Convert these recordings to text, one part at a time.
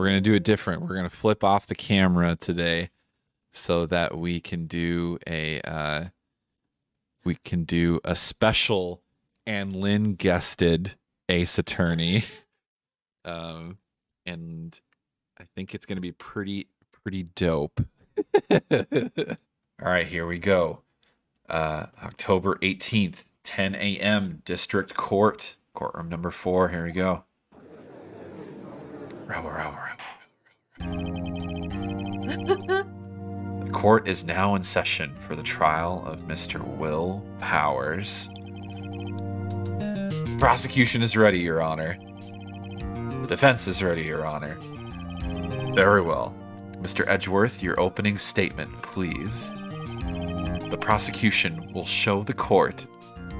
We're gonna do it different. We're gonna flip off the camera today so that we can do a special and Lynn guested Ace Attorney. And I think it's gonna be pretty dope. All right, here we go. October 18th, 10 a.m. District Court, courtroom number 4. Here we go. The court is now in session for the trial of Mr. Will Powers. The prosecution is ready, Your Honor. The defense is ready, Your Honor. Very well. Mr. Edgeworth, your opening statement, please. The prosecution will show the court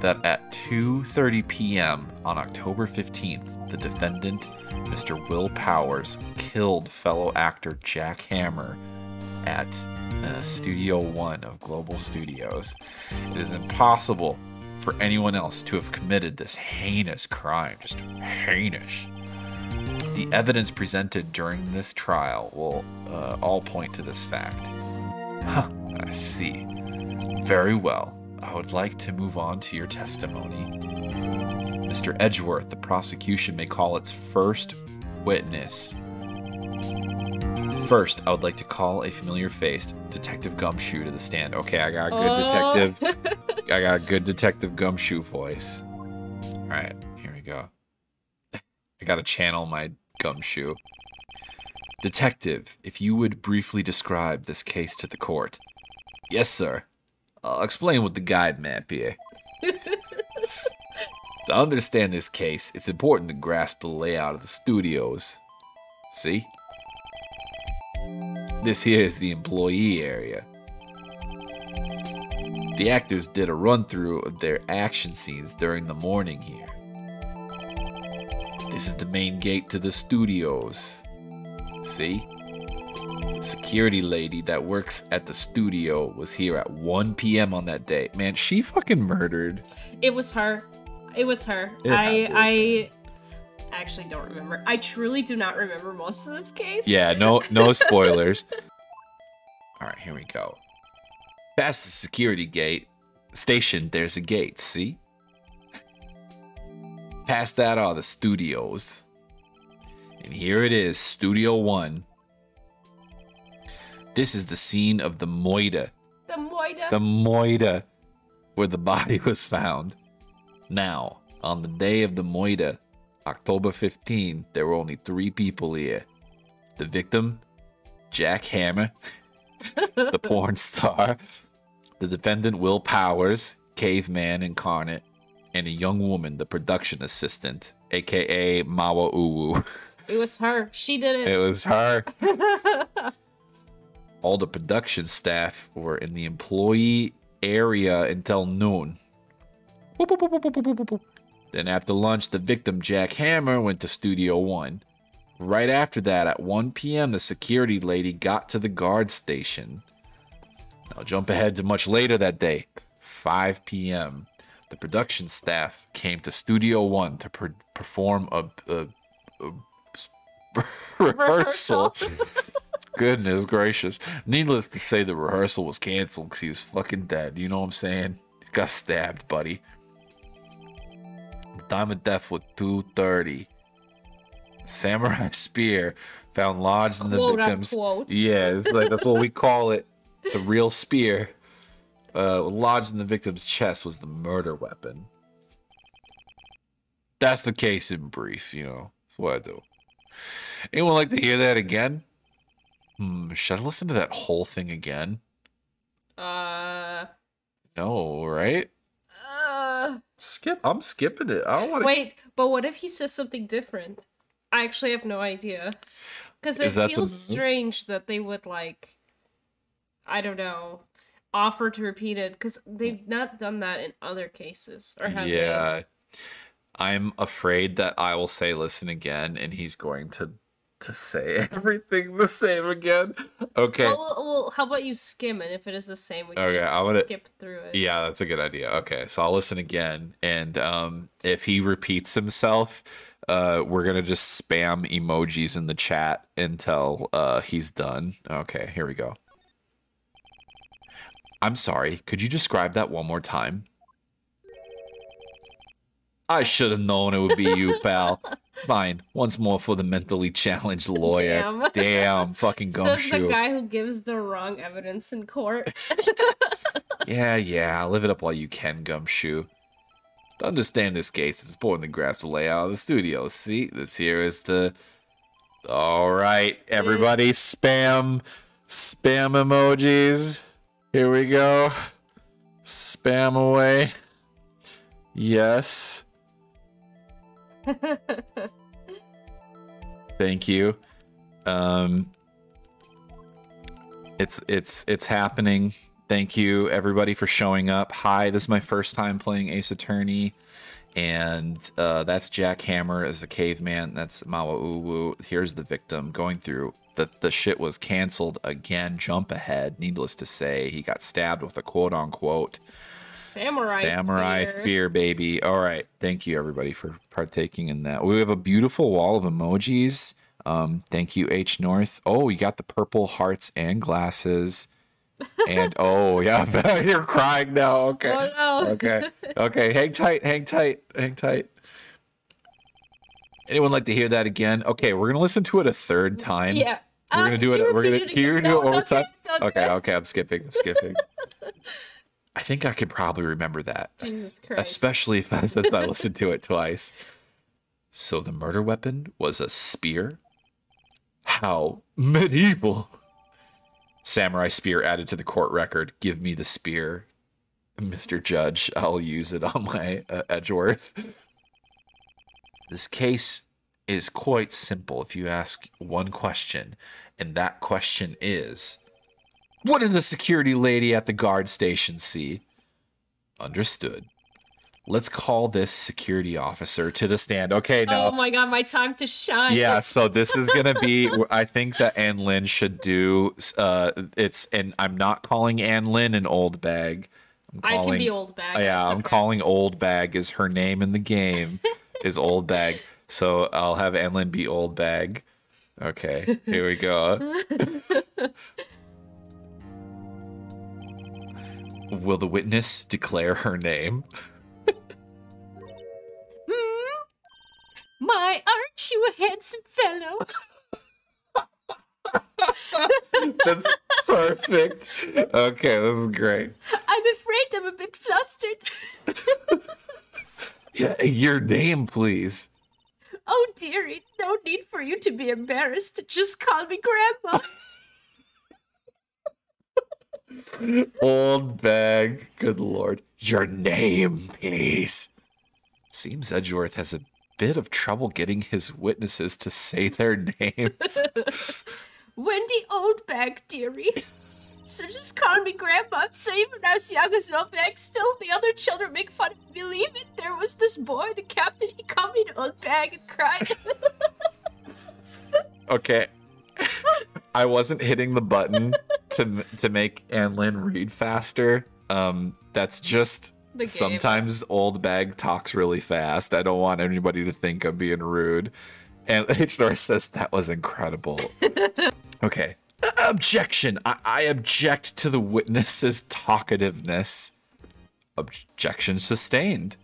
that at 2:30 p.m. on October 15th, the defendant, Mr. Will Powers, killed fellow actor Jack Hammer at Studio One of Global Studios. It is impossible for anyone else to have committed this heinous crime, just heinous. The evidence presented during this trial will all point to this fact. Huh, I see. Very well. I would like to move on to your testimony. Mr. Edgeworth, the prosecution may call its first witness. First, I would like to call a familiar-faced Detective Gumshoe to the stand. Okay, I got a good detective. I got a good Detective Gumshoe voice. All right, here we go. I gotta channel my Gumshoe. Detective, if you would briefly describe this case to the court. Yes, sir. I'll explain with the guide map here. To understand this case, it's important to grasp the layout of the studios. See? This here is the employee area. The actors did a run-through of their action scenes during the morning here. This is the main gate to the studios. See? The security lady that works at the studio was here at 1 p.m. on that day. Man, she fucking murdered. It was her. It was her. I actually don't remember. I truly do not remember most of this case. Yeah, no spoilers. All right, here we go. Past the security gate station, there's a gate, see? Past that are the studios. And here it is, Studio One. This is the scene of the moida. The moida? The moida, where the body was found. Now, on the day of the moida, October 15, there were only 3 people here. The victim, Jack Hammer, the porn star, the defendant, Will Powers, caveman incarnate, and a young woman, the production assistant, aka Mawa Uwu. It was her. She did it. It was her. All the production staff were in the employee area until noon. Then after lunch, the victim, Jack Hammer, went to Studio One. Right after that, at 1 p.m., the security lady got to the guard station. I'll jump ahead to much later that day, 5 p.m. The production staff came to Studio One to perform a rehearsal. Goodness gracious. Needless to say, the rehearsal was canceled because he was fucking dead. You know what I'm saying? He got stabbed, buddy. The time of death was 2:30. Samurai spear found lodged in the victim's... Yeah, it's like, that's what we call it. It's a real spear. Lodged in the victim's chest was the murder weapon. That's the case in brief, you know. That's what I do. Anyone like to hear that again? Should I listen to that whole thing again? No, right? Skip. I'm skipping it. I don't want to. Wait, but what if he says something different? I actually have no idea. Because it feels strange that they would, like, I don't know, offer to repeat it. Because they've not done that in other cases. Or have they? I'm afraid that I will say listen again, and he's going to say everything the same again. Okay. Well, how about you skim it? If it is the same, we can I'm gonna skip through it. Yeah, that's a good idea. Okay, so I'll listen again, and if he repeats himself, We're gonna just spam emojis in the chat until he's done. Okay, here we go. I'm sorry, could you describe that one more time? I should have known it would be you, pal. Fine, once more for the mentally challenged lawyer. Damn fucking gumshoe. Says the guy who gives the wrong evidence in court. Yeah, live it up while you can, gumshoe. To understand this case, it's important to grasp the layout of the studio. See, this here is the... Alright, everybody spam emojis. Here we go. Spam away. Yes. Thank you. It's happening. Thank you everybody for showing up. Hi, this is my first time playing Ace Attorney, and that's Jack Hammer as the caveman. That's Mawa Uwu. Here's the victim going through. The shit was canceled again. Jump ahead. Needless to say, he got stabbed with a quote-unquote samurai spear, baby. All right. Thank you, everybody, for partaking in that. We have a beautiful wall of emojis. Thank you, H North. Oh, you got the purple hearts and glasses. And, oh, yeah, you're crying now. Okay. Oh, no. Okay. Hang tight. Anyone like to hear that again? Okay, we're gonna listen to it a third time. Yeah. We're gonna do it. Can you do it one more time? Okay. I'm skipping. I think I could probably remember that. Jesus Christ. Especially since I listened to it twice. So the murder weapon was a spear? How medieval. Samurai spear added to the court record. Give me the spear, Mr. Judge. I'll use it on my Edgeworth. This case is quite simple if you ask one question, and that question is, what did the security lady at the guard station see? Understood. Let's call this security officer to the stand. Okay, now. Oh my god, my time to shine. Yeah, so this is going to be, I think that Ann Lynn should do, and I'm not calling Ann Lynn an old bag. I can be old bag. Yeah, I'm calling old bag is her name in the game. Is old bag. So I'll have Ann Lynn be old bag. Okay, here we go. Will the witness declare her name? My, aren't you a handsome fellow? That's perfect. Okay, this is great. I'm afraid I'm a bit flustered. Yeah, your name, please. Oh, dearie, no need for you to be embarrassed. Just call me Grandma. Old bag. Good lord. Your name, please. Seems Edgeworth has a bit of trouble getting his witnesses to say their names. Wendy Oldbag, dearie. So just call me Grandma. So even when I was young as Oldbag, still the other children make fun of me. Believe it, there was this boy, the captain, he called me an Oldbag and cried. Okay. I wasn't hitting the button to make Ann Lynn read faster. That's just sometimes old bag talks really fast. I don't want anybody to think I'm being rude. And H. Norris says that was incredible. Okay. Objection. I object to the witness's talkativeness. Objection sustained.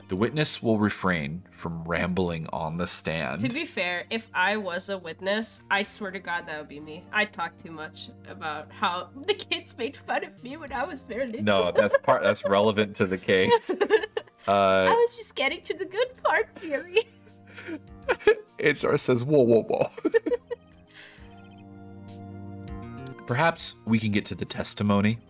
The witness will refrain from rambling on the stand. To be fair, if I was a witness, I swear to God that would be me. I talk too much about how the kids made fun of me when I was very little. No, that's relevant to the case. I was just getting to the good part, dearie. HR says, whoa. Perhaps we can get to the testimony.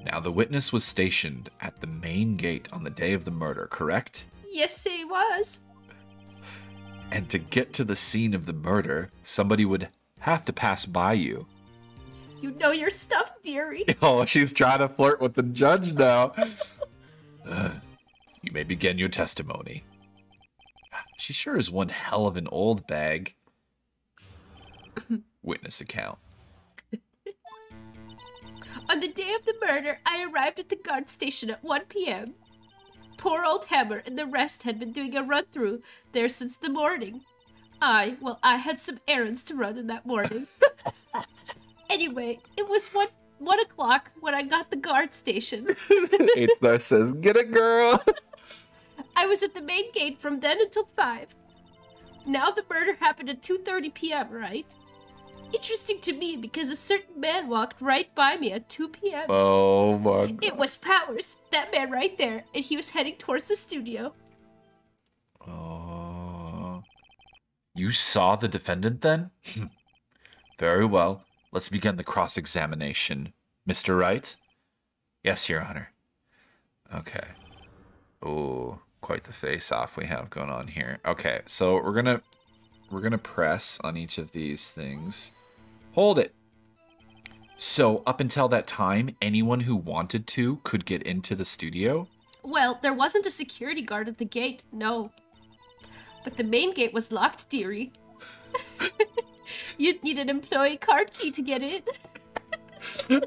Now, the witness was stationed at the main gate on the day of the murder, correct? Yes, he was. And to get to the scene of the murder, somebody would have to pass by you. You know your stuff, dearie. Oh, she's trying to flirt with the judge now. You may begin your testimony. She sure is one hell of an old bag. Witness account. On the day of the murder, I arrived at the guard station at 1 p.m. poor old Hammer and the rest had been doing a run-through there since the morning. I had some errands to run in that morning. Anyway, it was 1 o'clock when I got the guard station. H-Star says, get it, girl! I was at the main gate from then until 5. Now the murder happened at 2:30 p.m., right? Interesting to me because a certain man walked right by me at 2 p.m. Oh my God. It was Powers, that man right there, and he was heading towards the studio. Oh. You saw the defendant then? Very well. Let's begin the cross-examination. Mr. Wright? Yes, Your Honor. Okay. Oh, quite the face-off we have going on here. Okay, so we're gonna press on each of these things. Hold it. So up until that time, anyone who wanted to could get into the studio? Well, there wasn't a security guard at the gate, no. But the main gate was locked, dearie. You'd need an employee card key to get in.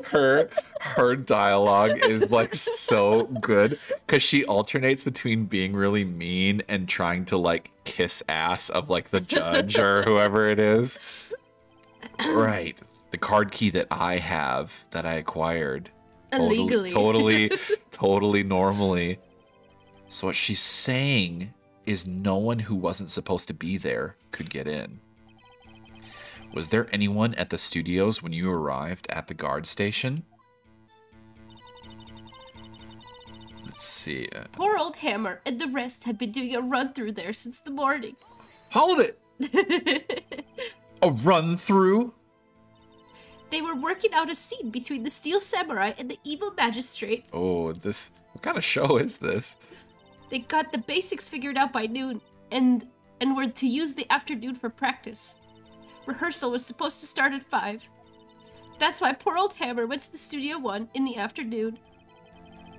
Her dialogue is like so good because she alternates between being really mean and trying to like kiss ass of like the judge or whoever it is. Right. The card key that I have that I acquired Illegally. Totally normally. So what she's saying is no one who wasn't supposed to be there could get in. Was there anyone at the studios when you arrived at the guard station? Let's see. Poor old Hammer and the rest had been doing a run-through there since the morning. Hold it! A run-through? They were working out a scene between the Steel Samurai and the evil magistrate. Oh, what kind of show is this? They got the basics figured out by noon and were to use the afternoon for practice. Rehearsal was supposed to start at 5. That's why poor old Hammer went to the Studio 1 in the afternoon.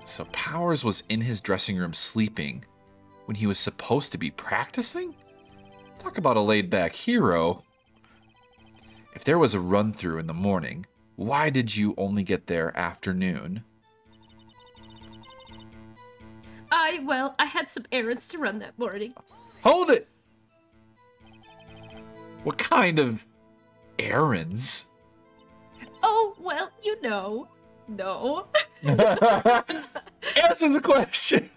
So Powers was in his dressing room sleeping when he was supposed to be practicing? Talk about a laid-back hero. If there was a run-through in the morning, why did you only get there afternoon? I had some errands to run that morning. Hold it! What kind of errands? Oh, well, you know. No. Answer the question.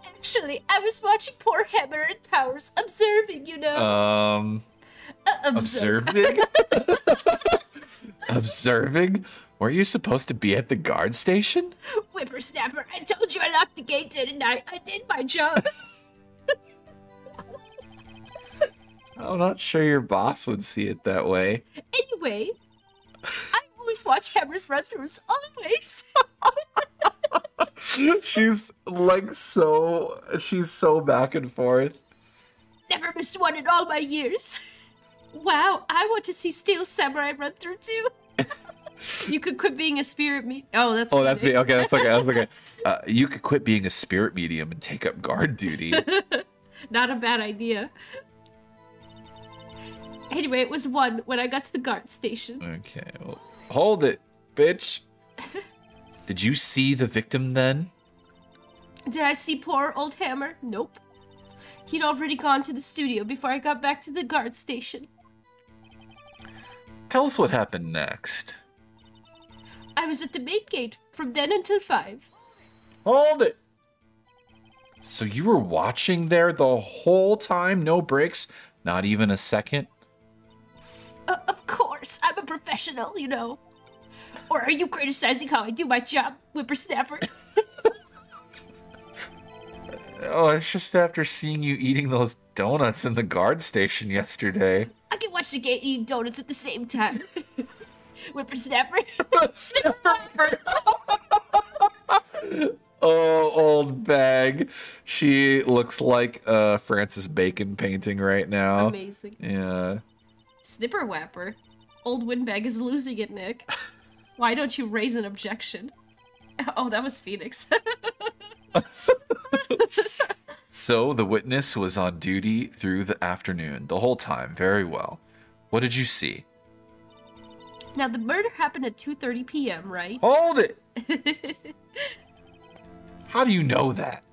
Actually, I was watching poor Hammer and Powers observing, you know. Observing? Observing? Were you supposed to be at the guard station? Whippersnapper, I told you I locked the gate, didn't I? I did my job. I'm not sure your boss would see it that way. Anyway, I always watch Hammer's run-throughs, always. She's so back and forth. Never missed one in all my years. Wow, I want to see Steel Samurai run through too. You could quit being a spirit medium. Oh, that's me. Okay, that's okay. That's okay. You could quit being a spirit medium and take up guard duty. Not a bad idea. Anyway, it was 1 when I got to the guard station. Okay, well, hold it, bitch. Did you see the victim then? Did I see poor old Hammer? Nope. He'd already gone to the studio before I got back to the guard station. Tell us what happened next. I was at the main gate from then until 5. Hold it! So you were watching there the whole time? No breaks? Not even a second? Of course, I'm a professional, you know. Or are you criticizing how I do my job, whippersnapper? Oh, it's just after seeing you eating those donuts in the guard station yesterday. I can watch the gate eating donuts at the same time. Whippersnapper. Oh, old bag. She looks like a Francis Bacon painting right now. Amazing. Yeah. Snipper Whapper. Old Windbag is losing it, Nick. Why don't you raise an objection? Oh, that was Phoenix. So the witness was on duty through the afternoon, the whole time. Very well. What did you see? Now, the murder happened at 2:30 p.m., right? Hold it! How do you know that?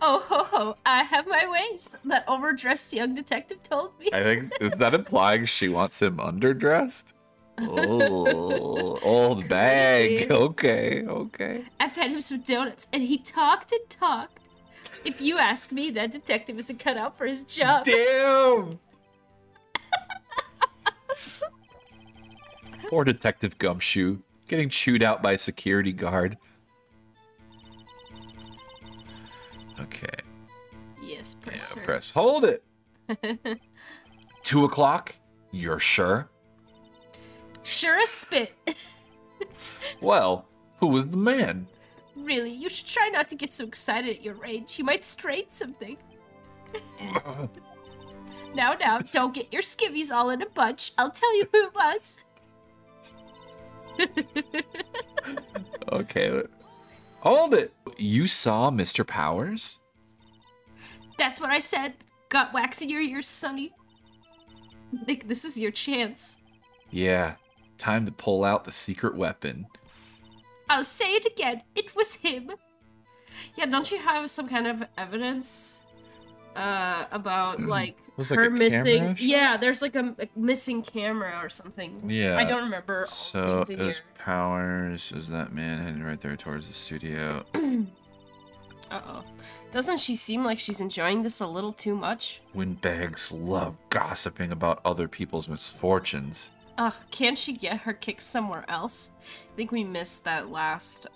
Oh ho ho, I have my ways. That overdressed young detective told me. I think, is that implying she wants him underdressed? Oh, old bag. Okay. I fed him some donuts, and he talked and talked. If you ask me, that detective isn't cut out for his job. Damn! Poor Detective Gumshoe, getting chewed out by a security guard. Okay. Yes, press her. Press. Hold it! 2 o'clock? You're sure? Sure as spit. Well, who was the man? Really, you should try not to get so excited at your age. You might strain something. Now, don't get your skivvies all in a bunch. I'll tell you who it was. Okay. Hold it! You saw Mr. Powers? That's what I said. Got wax in your ears, Sonny. Nick, this is your chance. Yeah. Time to pull out the secret weapon. I'll say it again. It was him. Yeah, don't you have some kind of evidence about like her missing? Yeah, there's like a missing camera or something. Yeah. I don't remember. So it was Powers. Is that man heading right there towards the studio? Uh-oh. Doesn't she seem like she's enjoying this a little too much? Windbags love gossiping about other people's misfortunes. Ugh, can't she get her kicks somewhere else? I think we missed that last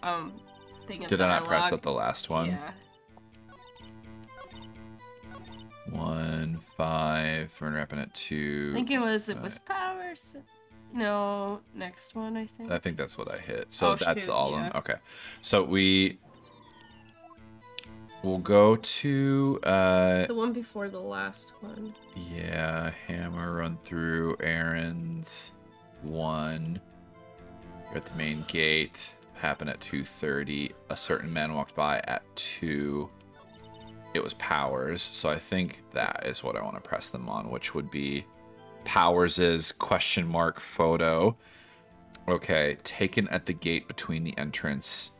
thing. Did I not press up the last one? Yeah. 1, 5. We're wrapping at 2. I think it was Powers. No, next one. I think. I think that's what I hit. So that's shoot, all yeah. of them. Okay. So we'll go to the one before the last one. Yeah, hammer, run through, errands, 1. You're at the main gate. Happened at 2:30. A certain man walked by at 2. It was Powers, so I think that is what I want to press them on, which would be Powers's question mark photo. Okay, taken at the gate between the entrance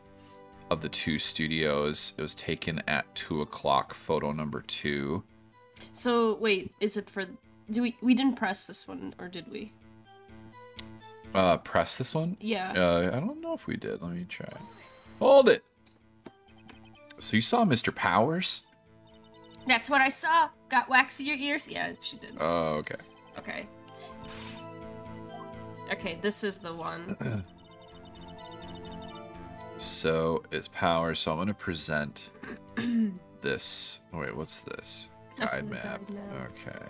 of the 2 studios. It was taken at 2 o'clock, photo number 2. So wait, is it for? We didn't press this one, or did we? Press this one? Yeah. I don't know if we did. Let me try. Hold it. So you saw Mr. Powers? That's what I saw. Got wax in your ears? Yeah, she did. Oh, okay. Okay. Okay, this is the one. So it's Powers. So I'm gonna present this. Wait, what's this? That's Guide the map. guide map. Okay.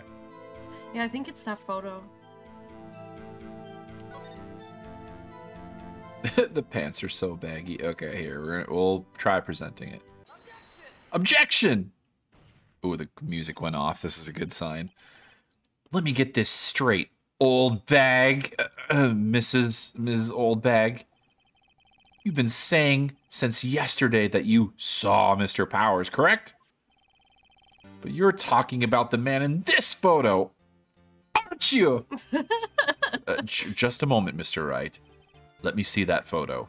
Yeah, I think it's that photo. The pants are so baggy. Okay, here we'll try presenting it. Objection! Ooh, the music went off. This is a good sign. Let me get this straight, old bag, Mrs. Old Bag. You've been saying since yesterday that you saw Mr. Powers, correct? But you're talking about the man in this photo, aren't you? Just a moment, Mr. Wright. Let me see that photo.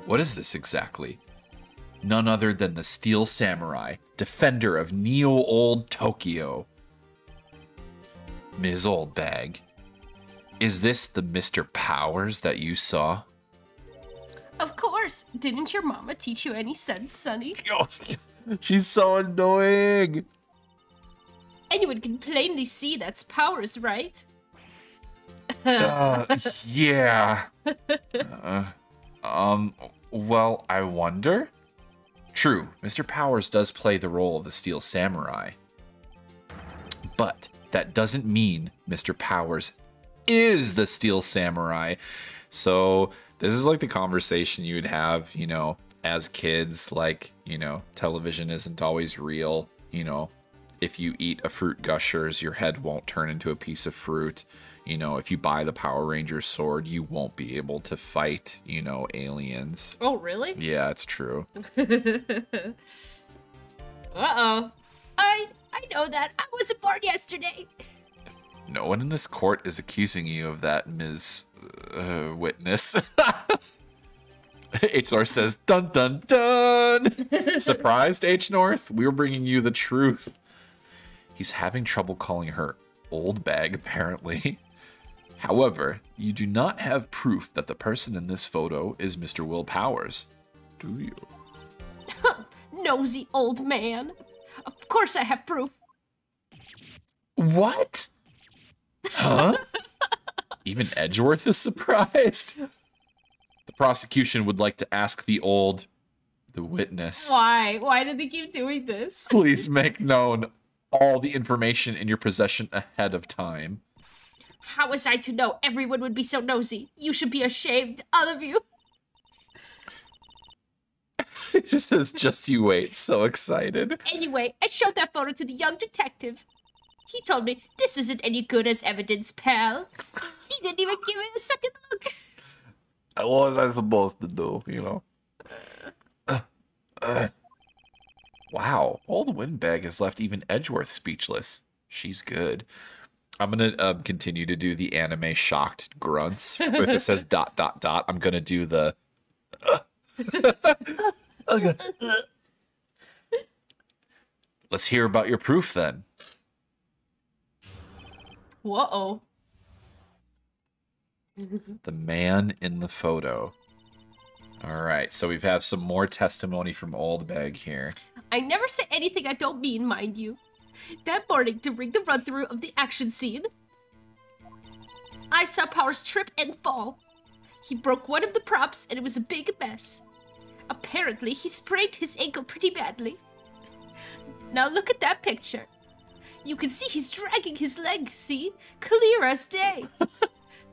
What is this exactly? None other than the Steel Samurai, defender of Neo-Old Tokyo. Ms. Old Bag, is this the Mr. Powers that you saw? Of course. Didn't your mama teach you any sense, Sonny? She's so annoying. Anyone can plainly see that's Powers, right? Yeah. Well, I wonder? True, Mr. Powers does play the role of the Steel Samurai. But that doesn't mean Mr. Powers is the Steel Samurai. So this is like the conversation you would have, you know, as kids, like, you know, television isn't always real. You know, if you eat a fruit Gushers, your head won't turn into a piece of fruit. You know, if you buy the Power Rangers sword, you won't be able to fight, you know, aliens. Oh, really? Yeah, it's true. Uh-oh. I know that. I wasn't born yesterday. No one in this court is accusing you of that, Ms. witness. H North says, dun dun dun! Surprised, H North? We were bringing you the truth. He's having trouble calling her old bag, apparently. However, you do not have proof that the person in this photo is Mr. Will Powers, do you? Nosy old man. Of course I have proof. What? Huh? Even Edgeworth is surprised. The prosecution would like to ask the witness. Why? Why did they keep doing this? Please make known all the information in your possession ahead of time. How was I to know everyone would be so nosy? You should be ashamed, all of you. He says, just you wait, so excited. Anyway, I showed that photo to the young detective. He told me, this isn't any good as evidence, pal. He didn't even give it a second look. What was I supposed to do, you know? Wow, old Windbag has left even Edgeworth speechless. She's good. I'm going to continue to do the anime shocked grunts. If it says ... I'm going to do the... Okay. Let's hear about your proof, then. Whoa. The man in the photo. All right, so we have some more testimony from Old Bag here. I never say anything I don't mean, mind you. That morning, during the run-through of the action scene, I saw Powers trip and fall. He broke one of the props, and it was a big mess. Apparently, he sprained his ankle pretty badly. Now look at that picture. You can see he's dragging his leg, see? Clear as day.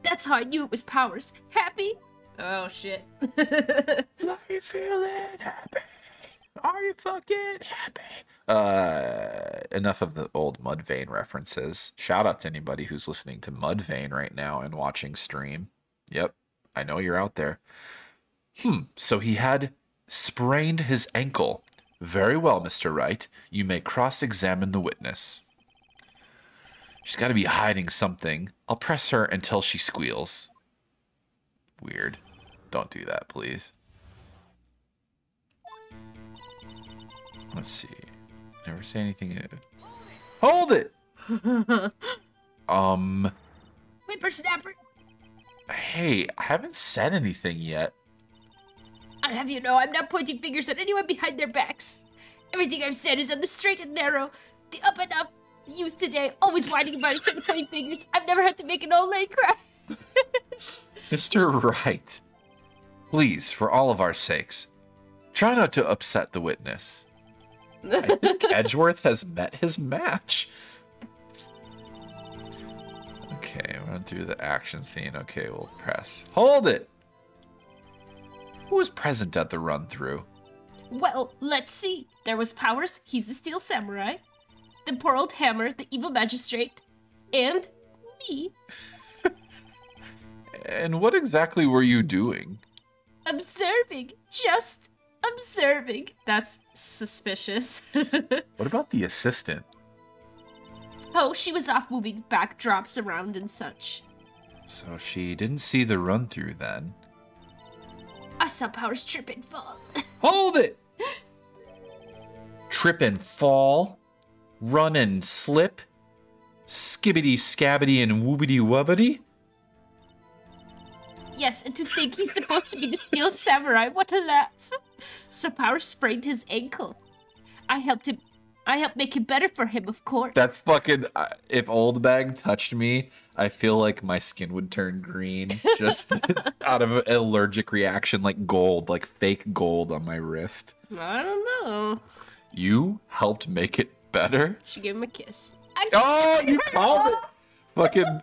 That's how I knew it was Powers. Happy? Oh, shit. Are you feeling happy? Are you fucking happy? Enough of the old Mudvayne references. Shout out to anybody who's listening to Mudvayne right now and watching stream. Yep, I know you're out there. So he had sprained his ankle. Very well, Mr. Wright. You may cross-examine the witness. She's got to be hiding something. I'll press her until she squeals. Weird. Don't do that, please. Let's see. Never say anything. Hold it! Whippersnapper. Hey, I haven't said anything yet. I'll have you know I'm not pointing fingers at anyone behind their backs. Everything I've said is on the straight and narrow. The up and up. Youth today, always whining about each other pointing fingers. I've never had to make an old lady cry. Mr. Wright, please, for all of our sakes, try not to upset the witness. I think Edgeworth has met his match. Okay, run through the action scene. Okay, we'll press. Hold it! Who was present at the run-through? Well, let's see. There was Powers, he's the Steel Samurai. The poor old Hammer, the evil magistrate. And me. And what exactly were you doing? Observing. Just observing. That's suspicious. What about the assistant? Oh, she was off moving backdrops around and such. So she didn't see the run-through then. I saw Powers trip and fall. Hold it! Trip and fall? Run and slip? Skibbity scabbity and woobity wubbity? Yes, and to think he's supposed to be the Steel Samurai. What a laugh. So Powers sprained his ankle. I helped make it better for him, of course. That's fucking... if Old Bag touched me, I feel like my skin would turn green. Just out of an allergic reaction, like gold, like fake gold on my wrist. I don't know. You helped make it better? She gave him a kiss. Oh, you called it! Fucking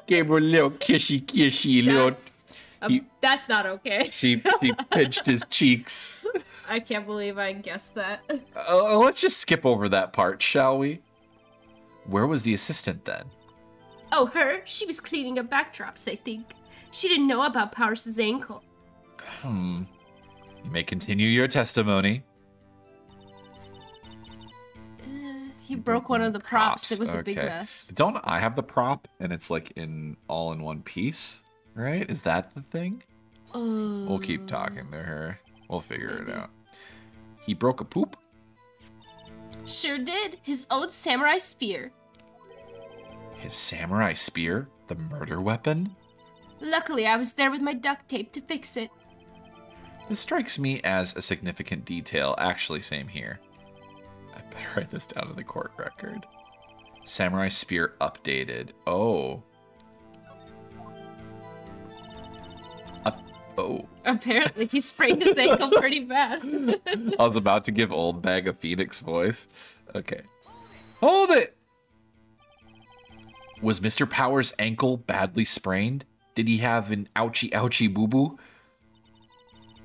gave her a little kissy, little... That's not okay. She pinched his cheeks. I can't believe I guessed that. Let's just skip over that part, shall we? Where was the assistant then? Oh, her? She was cleaning up backdrops, I think. She didn't know about Powers' ankle. You may continue your testimony. He broke one of the props. It was a big mess. Don't I have the prop and it's like all in one piece? Right? Is that the thing? We'll keep talking to her. We'll figure it out. He broke a poop? Sure did. His old samurai spear. His samurai spear? The murder weapon? Luckily, I was there with my duct tape to fix it. This strikes me as a significant detail. Actually, same here. I better write this down in the court record. Samurai spear updated. Oh. Oh. Apparently, he sprained his ankle pretty bad. I was about to give Old Bag a Phoenix voice. Okay. Hold it! Was Mr. Power's ankle badly sprained? Did he have an ouchie ouchie boo-boo?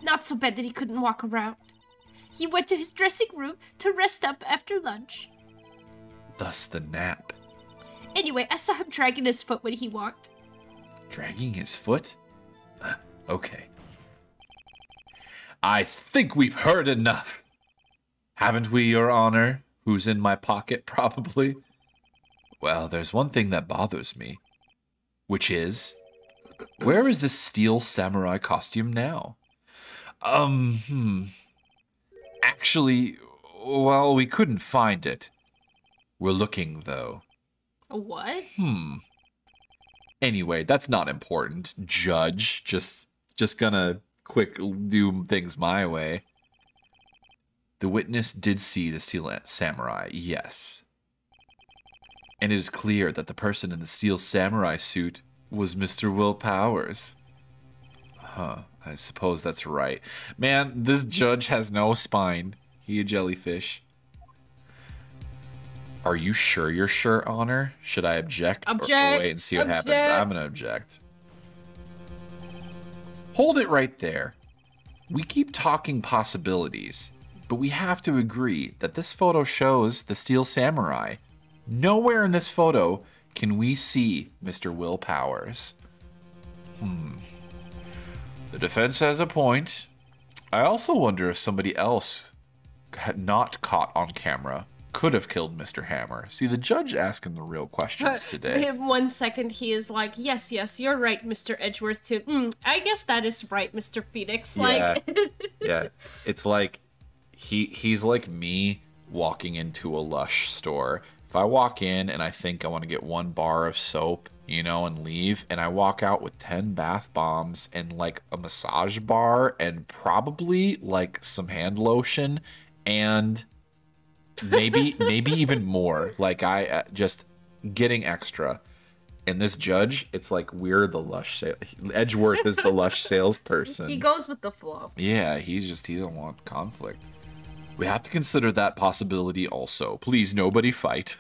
Not so bad that he couldn't walk around. He went to his dressing room to rest up after lunch. Thus the nap. Anyway, I saw him dragging his foot when he walked. Dragging his foot? Okay. I think we've heard enough. Haven't we, Your Honor? Who's in my pocket, probably? Well, there's one thing that bothers me. Which is... Where is this steel samurai costume now? Actually, well, we couldn't find it. We're looking, though. What? Anyway, that's not important, Judge. Just gonna quick do things my way. The witness did see the steel samurai, yes. And it is clear that the person in the steel samurai suit was Mr. Will Powers. Huh, I suppose that's right. Man, this judge has no spine. He a jellyfish. Are you sure you're sure, Honor? Should I object? Object! Or wait and see what happens? I'm gonna object. Hold it right there. We keep talking possibilities, but we have to agree that this photo shows the steel samurai. Nowhere in this photo can we see Mr. Will Powers. The defense has a point. I also wonder if somebody else not caught on camera could have killed Mr. Hammer. See, the judge asking the real questions today. In 1 second, he is like, yes, you're right, Mr. Edgeworth, too. I guess that is right, Mr. Phoenix. Like, yeah. It's like, he's like me walking into a Lush store. If I walk in and I think I want to get 1 bar of soap, you know, and leave, and I walk out with 10 bath bombs and like a massage bar and probably like some hand lotion and maybe even more. Like I just getting extra. And this judge, it's like we're the Lush Edgeworth is the Lush salesperson. He goes with the flow. Yeah, he don't want conflict. We have to consider that possibility also. Please, nobody fight.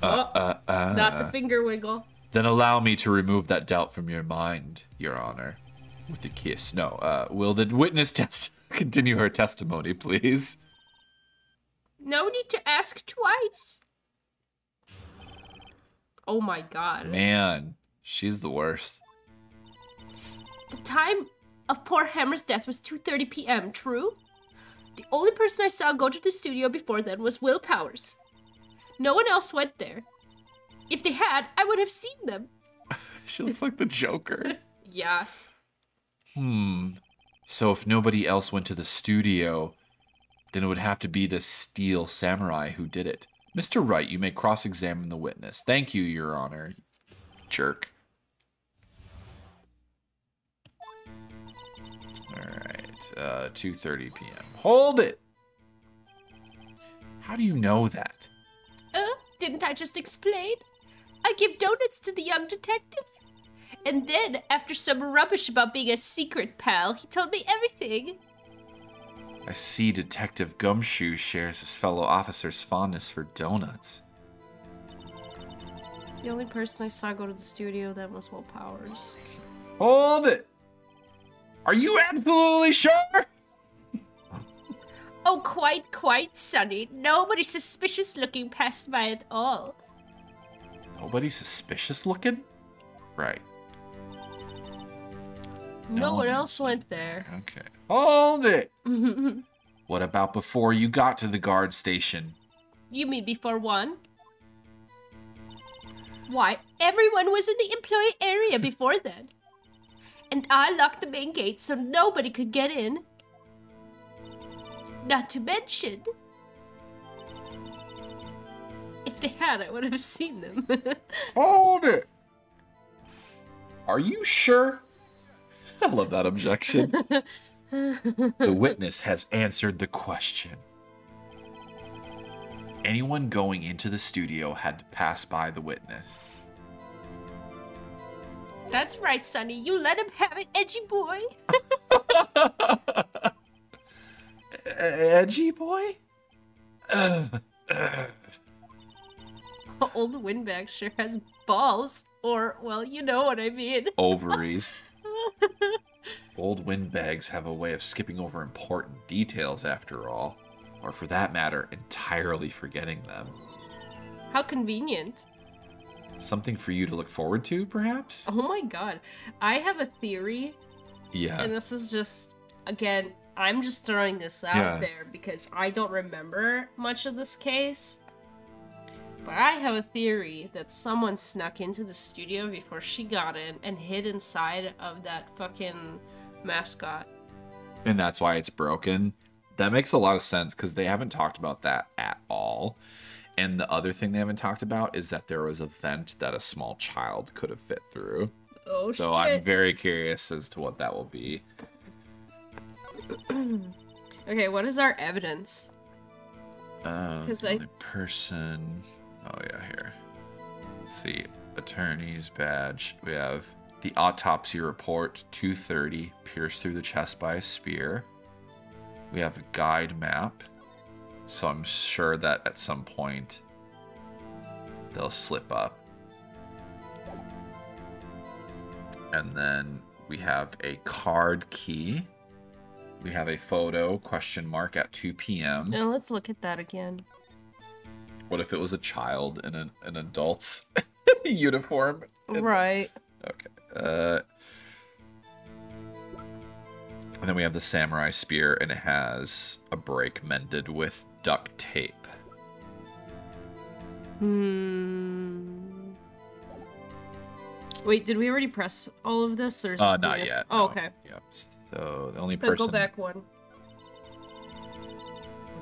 Not the finger wiggle. Then allow me to remove that doubt from your mind, Your Honor. With a kiss. No, will the witness continue her testimony, please? No need to ask twice. Oh my god. Man, she's the worst. The time of poor Hammer's death was 2:30 p.m., true? The only person I saw go to the studio before then was Will Powers. No one else went there. If they had, I would have seen them. She looks like the Joker. Yeah. So if nobody else went to the studio, then it would have to be the steel samurai who did it. Mr. Wright, you may cross-examine the witness. Thank you, Your Honor. Jerk. Alright, 2:30 p.m. Hold it! How do you know that? Didn't I just explain? I give donuts to the young detective. And then, after some rubbish about being a secret pal, he told me everything. I see Detective Gumshoe shares his fellow officer's fondness for donuts. The only person I saw go to the studio then was Will Powers. Hold it! Are you absolutely sure? Oh, quite, Sonny. Nobody suspicious looking passed by at all. Nobody suspicious looking? Right. No one else went there. Okay. Hold it! What about before you got to the guard station? You mean before 1? Why, everyone was in the employee area before then. And I locked the main gate so nobody could get in. Not to mention, if they had, I would have seen them. Hold it! Are you sure? I love that objection. The witness has answered the question. Anyone going into the studio had to pass by the witness. That's right, Sonny. You let him have it, edgy boy. Edgy boy? Old Windbag sure has balls. Or, well, you know what I mean. Ovaries. Old windbags have a way of skipping over important details, after all. Or for that matter, entirely forgetting them. How convenient. Something for you to look forward to, perhaps? Oh my god. I have a theory. Yeah. And this is just, again, I'm just throwing this out there because I don't remember much of this case. But I have a theory that someone snuck into the studio before she got in and hid inside of that fucking mascot. And that's why it's broken. That makes a lot of sense because they haven't talked about that at all. And the other thing they haven't talked about is that there was a vent that a small child could have fit through. Oh, so shit. I'm very curious as to what that will be. Okay, what is our evidence? The person... Oh, yeah, here. Let's see. Attorney's badge. We have the autopsy report, 2:30, pierced through the chest by a spear. We have a guide map. So I'm sure that at some point they'll slip up. And then we have a card key. We have a photo, question mark, at 2 p.m. Now let's look at that again. What if it was a child in an adult's uniform? Right. Okay. And then we have the samurai spear, and it has a break mended with duct tape. Wait, did we already press all of this? Or is Not yet. Oh, no. okay. Yep. So the only person... Go back one.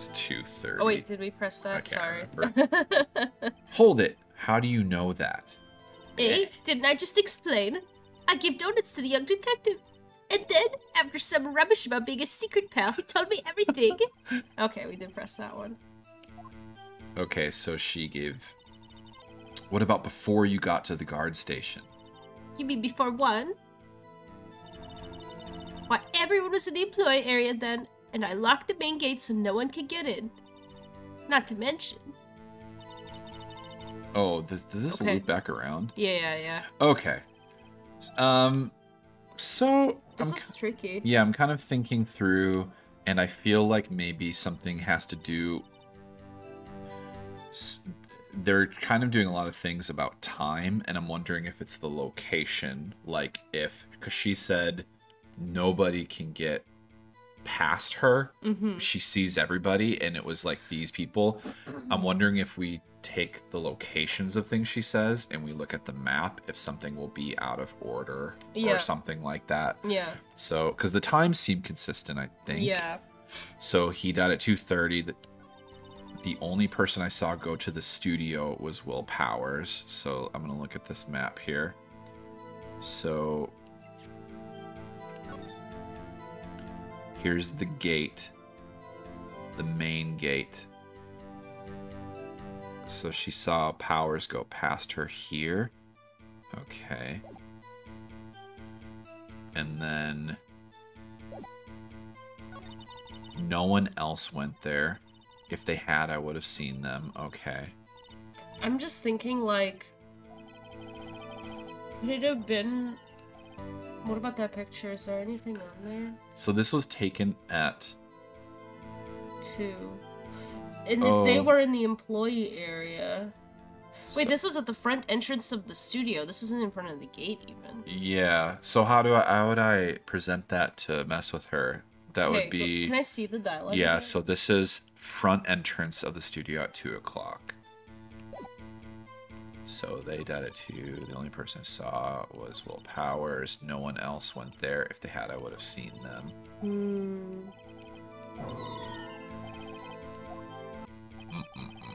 was 2:30. Oh wait, did we press that? Sorry. Hold it. How do you know that? Didn't I just explain? I give donuts to the young detective. And then, after some rubbish about being a secret pal, he told me everything. Okay, we did press that one. Okay, so she gave... What about before you got to the guard station? You mean before one? Why, everyone was in the employee area then, and I locked the main gate so no one could get in. Not to mention... Oh, does this loop back around? Yeah. Okay. So... This is tricky. Yeah, I'm kind of thinking through, and I feel like maybe something has to do... They're kind of doing a lot of things about time, and I'm wondering if it's the location. Like, if... Because she said nobody can get past her. Mm-hmm. She sees everybody, and it was like these people. I'm wondering if we take the locations of things she says and we look at the map, if something will be out of order or something like that. Yeah. So, because the times seem consistent, I think. Yeah. So he died at 2:30. The only person I saw go to the studio was Will Powers. So I'm gonna look at this map here. So here's the gate, the main gate. So she saw Powers go past her here. Okay. And then no one else went there. If they had, I would have seen them. Okay. I'm just thinking, like, could it have been... What about that picture? Is there anything on there? So this was taken at... 2. And if they were in the employee area... Wait, this was at the front entrance of the studio. This isn't in front of the gate, even. Yeah. So how would I present that to mess with her? That would be... Can I see the dialogue? Yeah, again? so this is front entrance of the studio at 2 o'clock. So they did it too. The only person I saw was Will Powers. No one else went there. If they had, I would have seen them.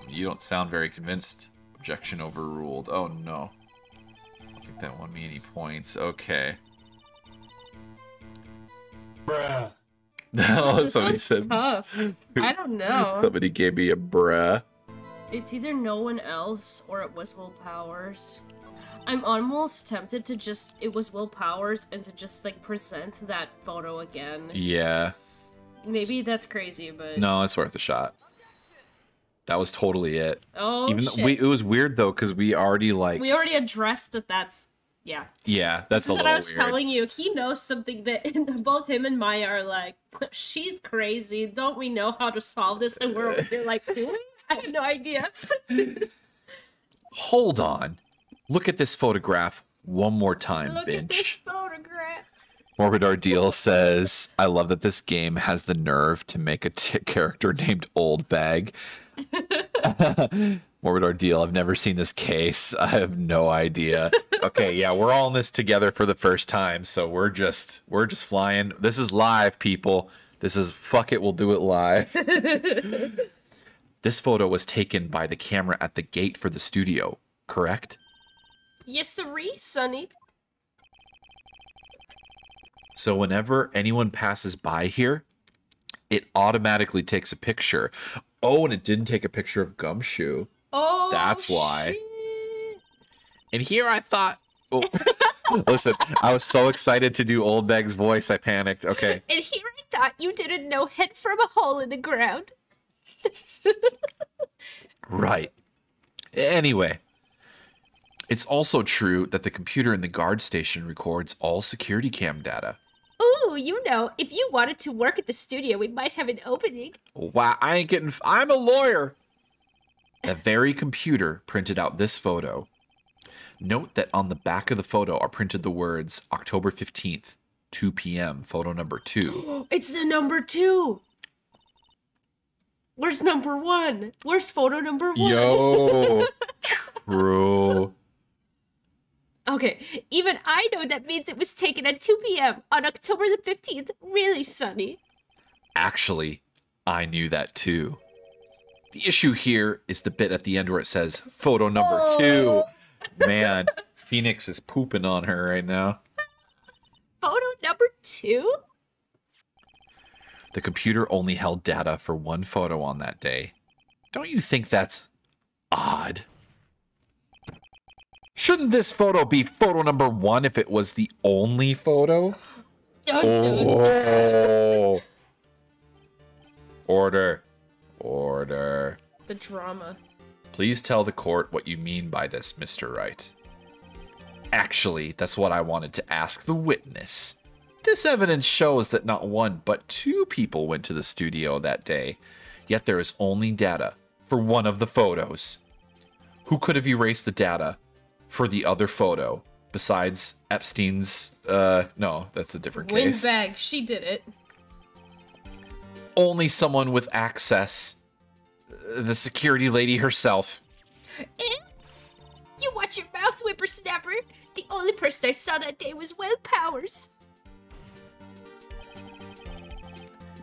You don't sound very convinced. Objection overruled. Oh no. I don't think that won me any points. Okay. Bruh. No, somebody said. Tough. I don't know. Somebody gave me a bruh. It's either no one else or it was Will Powers. I'm almost tempted to just it was Will Powers and to just like present that photo again. Yeah. Maybe that's crazy, but No, it's worth a shot. That was totally it. oh Even shit. though it was weird though because we already like. We already addressed that. That's yeah. Yeah, that's This a is little what I was weird. telling you. He knows something that both him and Maya are like, she's crazy. Don't we know how to solve this? And we're over here like, do we? I have no idea. Hold on. Look at this photograph one more time, Look at this Binch. photograph. Morbid Ordeal says, I love that this game has the nerve to make a character named Old Bag. Morbid Ordeal, I've never seen this case. I have no idea. Okay, yeah, we're all in this together for the first time, so we're just flying. This is live, people. This is fuck it, we'll do it live. This photo was taken by the camera at the gate for the studio, correct? Yes, sirree, Sonny. So whenever anyone passes by here, it automatically takes a picture. Oh, and it didn't take a picture of Gumshoe. Oh, That's why. shit. And here I thought, oh, listen, I was so excited to do Old Bag's voice, I panicked. Okay. And here I thought you didn't know hit from a hole in the ground. Right. Anyway, it's also true that the computer in the guard station records all security cam data. Ooh, you know, if you wanted to work at the studio, we might have an opening. Wow, I'm a lawyer. The very computer printed out this photo. Note that on the back of the photo are printed the words October 15th, 2 p.m., photo number 2. It's the number 2. Where's number 1? Where's photo number 1? Yo, true. Okay, even I know that means it was taken at 2 p.m. on October the 15th. Really, Sonny? Actually, I knew that too. The issue here is the bit at the end where it says photo number 2. Man, Phoenix is pooping on her right now. Photo number 2? The computer only held data for one photo on that day. Don't you think that's odd? Shouldn't this photo be photo number 1 if it was the only photo? Dun, dun, dun. Oh. Order. Order. The drama. Please tell the court what you mean by this, Mr. Wright. Actually, that's what I wanted to ask the witness. This evidence shows that not 1 but 2 people went to the studio that day, yet there is only data for one of the photos. Who could have erased the data for the other photo besides Epstein's, no, that's a different case. Windbag, she did it. Only someone with access. The security lady herself. You watch your mouth, whippersnapper. The only person I saw that day was Will Powers.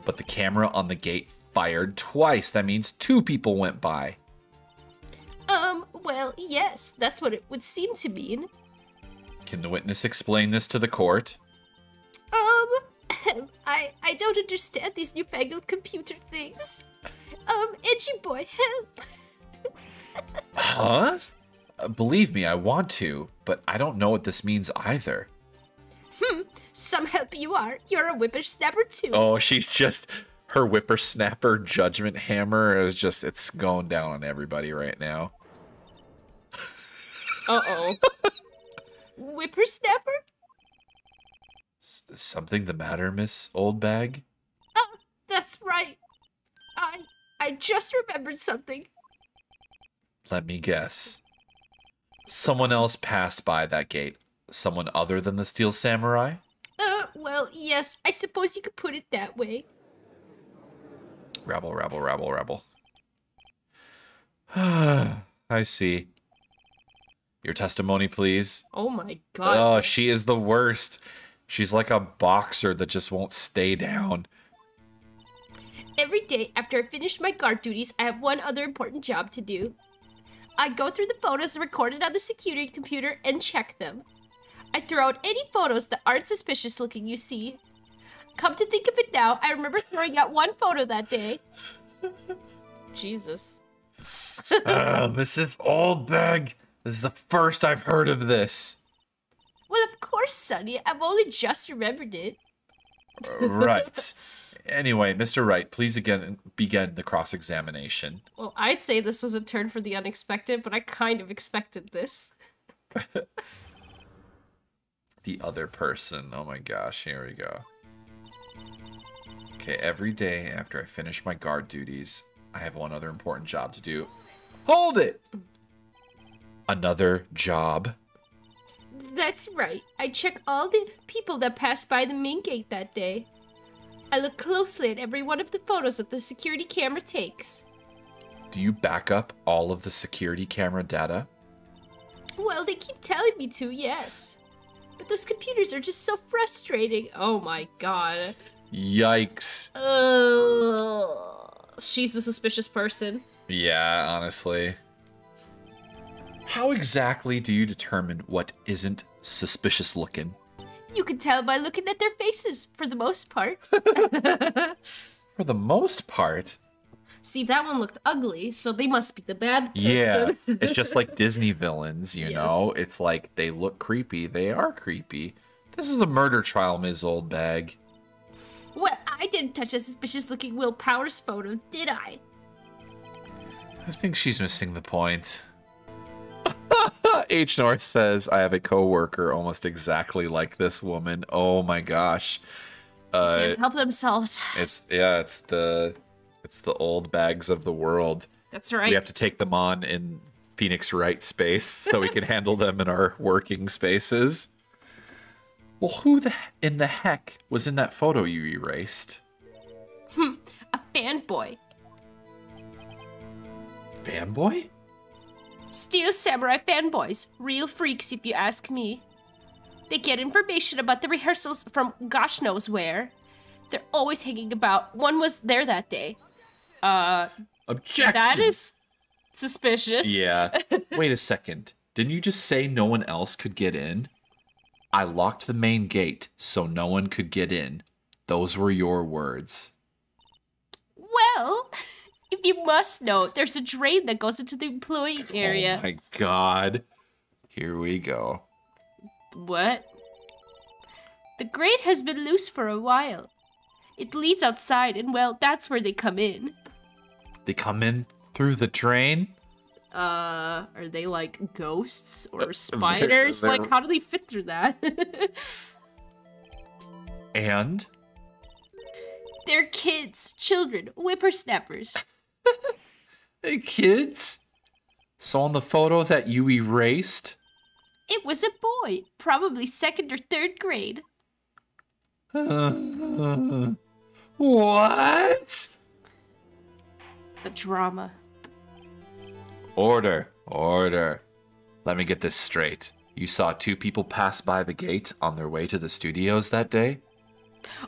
But the camera on the gate fired twice. That means 2 people went by. Well, yes, that's what it would seem to mean. Can the witness explain this to the court? I don't understand these newfangled computer things. Edgy boy, help. Huh? Believe me, I want to, but I don't know what this means either. Some help you are. You're a whippersnapper too. Oh, she's just... Her whippersnapper judgment hammer is just... It's going down on everybody right now. Uh-oh. Whippersnapper? Something the matter, Miss Oldbag? Oh, that's right. I just remembered something. Let me guess. Someone else passed by that gate. Someone other than the Steel Samurai? Well, yes, I suppose you could put it that way. Rabble, rabble, rabble, rabble. I see. Your testimony, please. Oh my god. Oh, she is the worst. She's like a boxer that just won't stay down. Every day after I finish my guard duties, I have one other important job to do. I go through the photos recorded on the security computer and check them. I throw out any photos that aren't suspicious looking, you see. Come to think of it now, I remember throwing out one photo that day. Jesus. Mrs. Oldbag, this is the first I've heard of this. Well, of course, Sonny. I've only just remembered it. Right. Anyway, Mr. Wright, please again begin the cross-examination. Well, I'd say this was a turn for the unexpected, but I kind of expected this. The other person. Oh my gosh, here we go. Okay, every day after I finish my guard duties, I have one other important job to do. Hold it! Another job? That's right. I check all the people that pass by the main gate that day. I look closely at every one of the photos that the security camera takes. Do you back up all of the security camera data? Well, they keep telling me to, yes. But those computers are just so frustrating. Oh my god. Yikes. She's the suspicious person. Yeah, honestly. How exactly do you determine what isn't suspicious looking? You can tell by looking at their faces, for the most part. For the most part? See, that one looked ugly, so they must be the bad person. Yeah, it's just like Disney villains, you know? It's like, they look creepy, they are creepy. This is a murder trial, Ms. Oldbag. Well, I didn't touch a suspicious-looking Will Powers photo, did I? I think she's missing the point. H. North says, I have a coworker almost exactly like this woman. Oh my gosh. Can't help themselves. It's the old bags of the world. That's right. We have to take them on in Phoenix Wright space so we can handle them in our working spaces. Well, who in the heck was in that photo you erased? A fanboy. Fanboy? Steel Samurai fanboys. Real freaks, if you ask me. They get information about the rehearsals from gosh knows where. They're always hanging about. One was there that day. Objection! That is suspicious. Yeah. Wait a second. Didn't you just say no one else could get in? I locked the main gate so no one could get in. Those were your words. Well, if you must know, there's a drain that goes into the employee area. Oh my god. Here we go. What? The grate has been loose for a while. It leads outside, and well, that's where they come in. They come in through the drain? Are they like ghosts or spiders? Like, how do they fit through that? And? They're kids, children, whippersnappers. Hey, kids? So on the photo that you erased? It was a boy, probably 2nd or 3rd grade. What? The drama. Order, order. Let me get this straight. You saw 2 people pass by the gate on their way to the studios that day?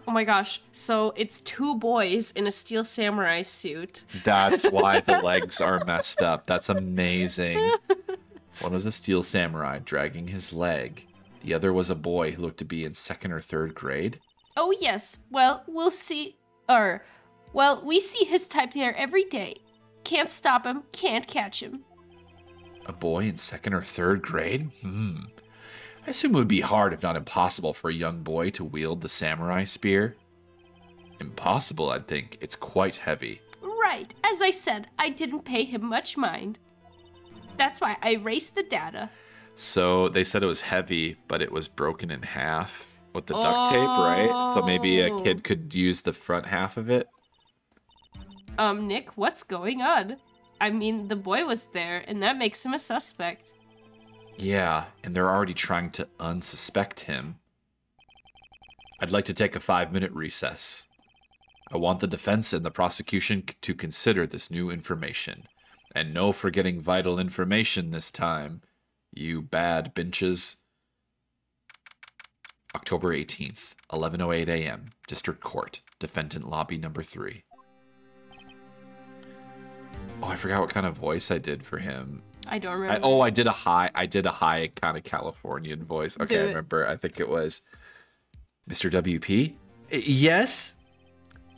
Oh my gosh, so it's 2 boys in a Steel Samurai suit. That's why the legs are messed up. That's amazing. One was a Steel Samurai dragging his leg. The other was a boy who looked to be in 2nd or 3rd grade. Oh yes, well, we see his type there every day. Can't stop him, can't catch him. A boy in 2nd or 3rd grade? I assume it would be hard, if not impossible, for a young boy to wield the samurai spear. Impossible, I'd think. It's quite heavy. Right. As I said, I didn't pay him much mind. That's why I erased the data. So they said it was heavy, but it was broken in half with the duct tape, right? So maybe a kid could use the front half of it. Nick, what's going on? I mean, the boy was there, and that makes him a suspect. Yeah, and they're already trying to unsuspect him. I'd like to take a 5-minute recess. I want the defense and the prosecution to consider this new information. And no forgetting vital information this time. You bad benches. October 18th, 11:08 a.m. District Court, Defendant Lobby number 3. Oh, I forgot what kind of voice I did for him. I don't remember. I did a high kind of Californian voice. Okay, I remember. I think it was Mr. WP. Yes?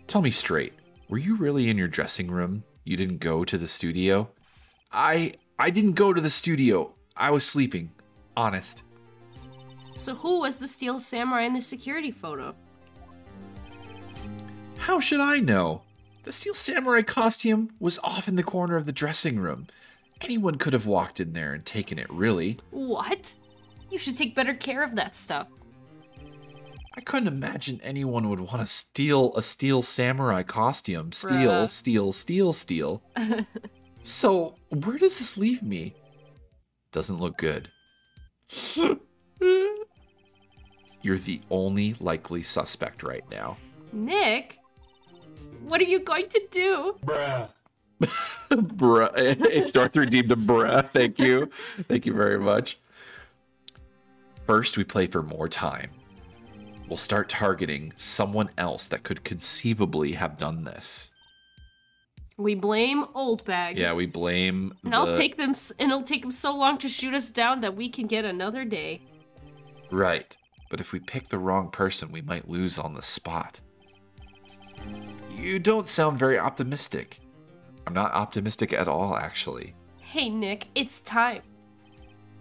Tell me straight. Were you really in your dressing room? You didn't go to the studio? I didn't go to the studio. I was sleeping. Honest. So who was the Steel Samurai in the security photo? How should I know? The Steel Samurai costume was off in the corner of the dressing room. Anyone could have walked in there and taken it, really. What? You should take better care of that stuff. I couldn't imagine anyone would want to steal a Steel Samurai costume. Bruh. Steal. So, where does this leave me? Doesn't look good. You're the only likely suspect right now. Nick? What are you going to do? Bruh. Bruh. It's Darth redeemed a bruh. Thank you. Thank you very much. First, we play for more time. We'll start targeting someone else that could conceivably have done this. We blame Oldbag. Yeah, we blame and it'll take them so long to shoot us down that we can get another day. Right. But if we pick the wrong person, we might lose on the spot. You don't sound very optimistic. I'm not optimistic at all, actually. Hey, Nick, it's time.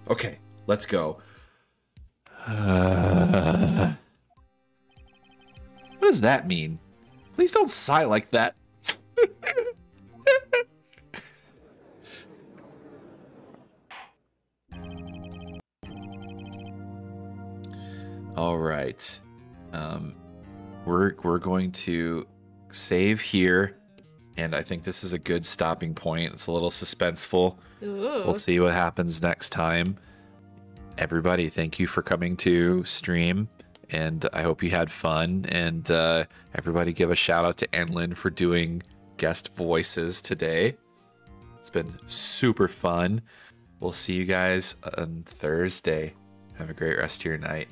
Okay, let's go. What does that mean? Please don't sigh like that. All right. We're going to save here, and I think this is a good stopping point. It's a little suspenseful. Ooh. We'll see what happens next time. Everybody, thank you for coming to stream, and I hope you had fun. And everybody give a shout out to DUNNN for doing guest voices today. It's been super fun. We'll see you guys on Thursday. Have a great rest of your night.